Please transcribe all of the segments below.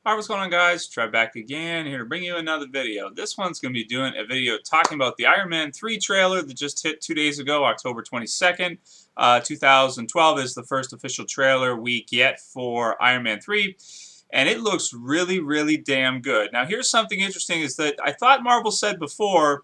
Alright, what's going on, guys? Trev back again, here to bring you another video. This one's going to be doing a video talking about the Iron Man 3 trailer that just hit 2 days ago, October 22nd. 2012 is the first official trailer week yet for Iron Man 3, and it looks really, really damn good. Now, here's something interesting, is that I thought Marvel said before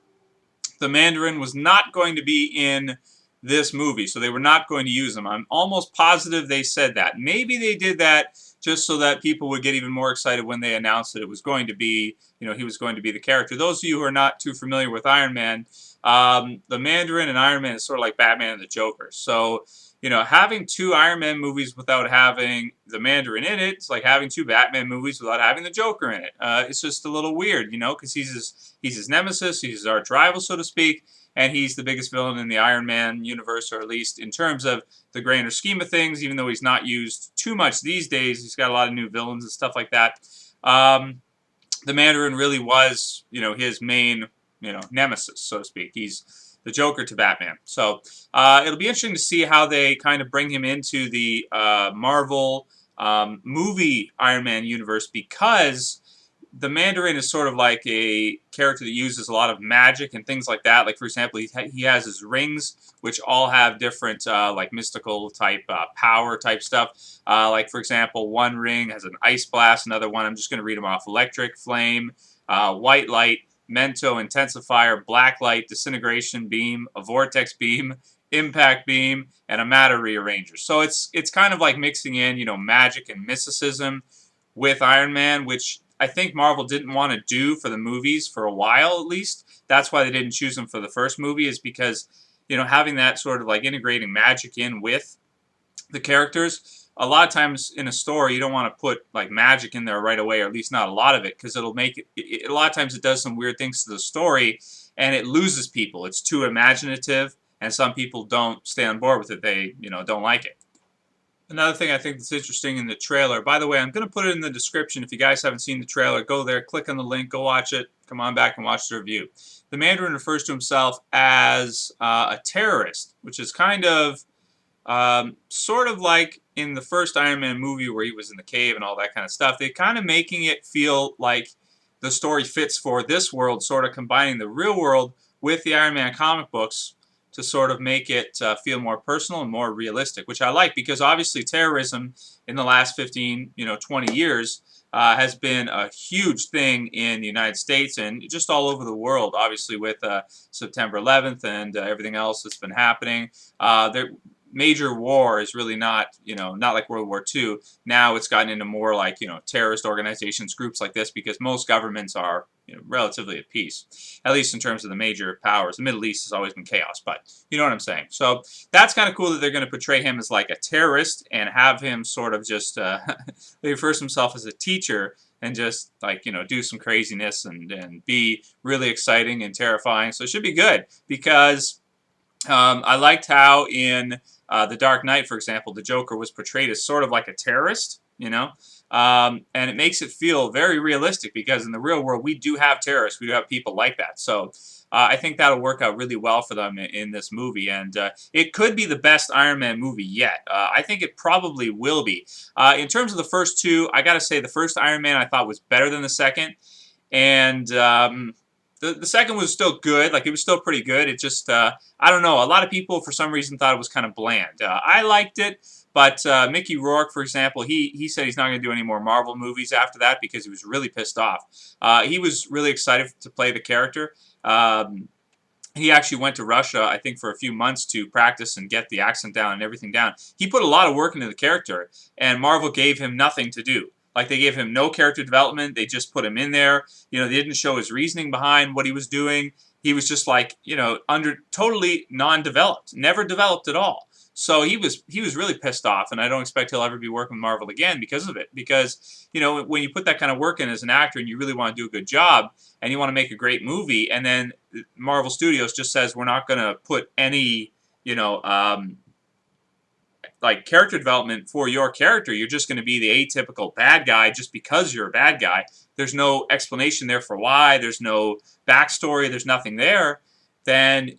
the Mandarin was not going to be in this movie, so they were not going to use him. I'm almost positive they said that. Maybe they did that just so that people would get even more excited when they announced that it was going to be, he was going to be the character. Those of you who are not too familiar with Iron Man, the Mandarin and Iron Man is sort of like Batman and the Joker. So, having two Iron Man movies without having the Mandarin in it, it's like having two Batman movies without having the Joker in it. It's just a little weird, because he's his nemesis, he's his arch rival, so to speak, and he's the biggest villain in the Iron Man universe, or at least in terms of the grander scheme of things, even though he's not used too much these days. He's got a lot of new villains and stuff like that. The Mandarin really was, his main, nemesis, so to speak. He's the Joker to Batman. So it'll be interesting to see how they kind of bring him into the Marvel movie Iron Man universe, because the Mandarin is sort of like a character that uses a lot of magic and things like that. Like, for example, he has his rings, which all have different, like, mystical type power type stuff. Like, for example, one ring has an ice blast, another one, I'm just going to read them off: electric, flame, white light, mento, intensifier, black light, disintegration beam, a vortex beam, impact beam, and a matter rearranger. So it's kind of like mixing in, magic and mysticism with Iron Man, which I think Marvel didn't want to do for the movies for a while, at least. That's why they didn't choose him for the first movie, is because, having that sort of like integrating magic in with the characters, a lot of times in a story, you don't want to put like magic in there right away, or at least not a lot of it, because it'll make it, a lot of times it does some weird things to the story, and it loses people. It's too imaginative, and some people don't stay on board with it. They, don't like it. Another thing I think that's interesting in the trailer, by the way, I'm going to put it in the description. If you guys haven't seen the trailer, go there, click on the link, go watch it, come on back and watch the review. The Mandarin refers to himself as a terrorist, which is kind of sort of like in the first Iron Man movie where he was in the cave and all that kind of stuff. They're kind of making it feel like the story fits for this world, sort of combining the real world with the Iron Man comic books to sort of make it feel more personal and more realistic, which I like, because obviously terrorism in the last 15, 20 years has been a huge thing in the United States and just all over the world, obviously with September 11th and everything else that's been happening. Major war is really not, not like World War II. Now it's gotten into more like, terrorist organizations, groups like this, because most governments are, relatively at peace, at least in terms of the major powers. The Middle East has always been chaos, but you know what I'm saying. So that's kind of cool that they're going to portray him as like a terrorist and have him sort of just, he refers to himself as a teacher, and just like, do some craziness and be really exciting and terrifying. So it should be good, because I liked how in The Dark Knight, for example, the Joker was portrayed as sort of like a terrorist, and it makes it feel very realistic, because in the real world we do have terrorists, we do have people like that. So I think that'll work out really well for them in this movie, and it could be the best Iron Man movie yet. I think it probably will be. In terms of the first two, I gotta say the first Iron Man I thought was better than the second, and the second was still good. Like, it was still pretty good. It just, I don't know, a lot of people for some reason thought it was kind of bland. I liked it, but Mickey Rourke, for example, he said he's not going to do any more Marvel movies after that, because he was really pissed off. He was really excited to play the character. He actually went to Russia, I think, for a few months to practice and get the accent down and everything down. He put a lot of work into the character, and Marvel gave him nothing to do. Like, they gave him no character development. They just put him in there. They didn't show his reasoning behind what he was doing. He was just like, totally non-developed, never developed at all. So he was really pissed off, and I don't expect he'll ever be working with Marvel again because of it. Because, when you put that kind of work in as an actor and you really want to do a good job and you want to make a great movie, and then Marvel Studios just says, we're not going to put any, like, character development for your character. You're just going to be the atypical bad guy just because you're a bad guy. There's no explanation there for why. There's no backstory. There's nothing there. Then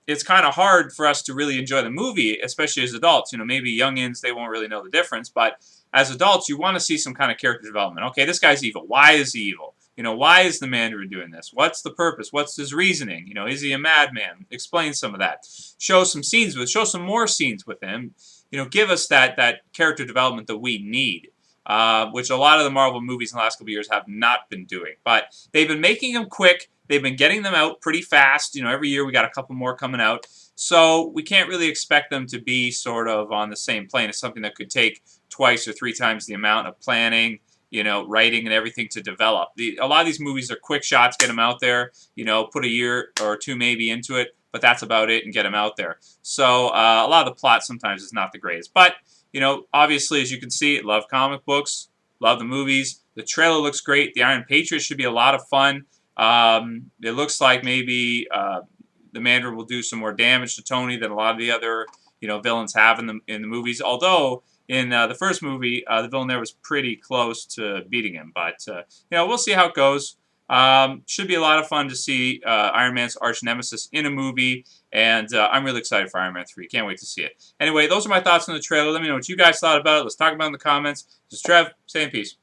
it's kind of hard for us to really enjoy the movie, especially as adults. Maybe youngins, they won't really know the difference, but as adults, you want to see some kind of character development. Okay, this guy's evil. Why is he evil? You know, why is the Mandarin doing this? What's the purpose? What's his reasoning? You know, is he a madman? Explain some of that. Show some scenes with, show some more scenes with him. You know, give us that character development that we need, which a lot of the Marvel movies in the last couple of years have not been doing. But they've been making them quick. They've been getting them out pretty fast. You know, every year we got a couple more coming out. So we can't really expect them to be sort of on the same plane as something that could take twice or three times the amount of planning, you know, writing and everything to develop. A lot of these movies are quick shots, get them out there, you know, put a year or two maybe into it, but that's about it, and get them out there. So a lot of the plot sometimes is not the greatest. But, you know, obviously, as you can see, love comic books, love the movies. The trailer looks great. The Iron Patriot should be a lot of fun. It looks like maybe the Mandarin will do some more damage to Tony than a lot of the other, you know, villains have in the movies. Although in the first movie, the villain there was pretty close to beating him. But you know, we'll see how it goes. Should be a lot of fun to see Iron Man's arch nemesis in a movie, and I'm really excited for Iron Man 3. Can't wait to see it. Anyway, those are my thoughts on the trailer. Let me know what you guys thought about it. Let's talk about it in the comments. This is Trev, saying peace.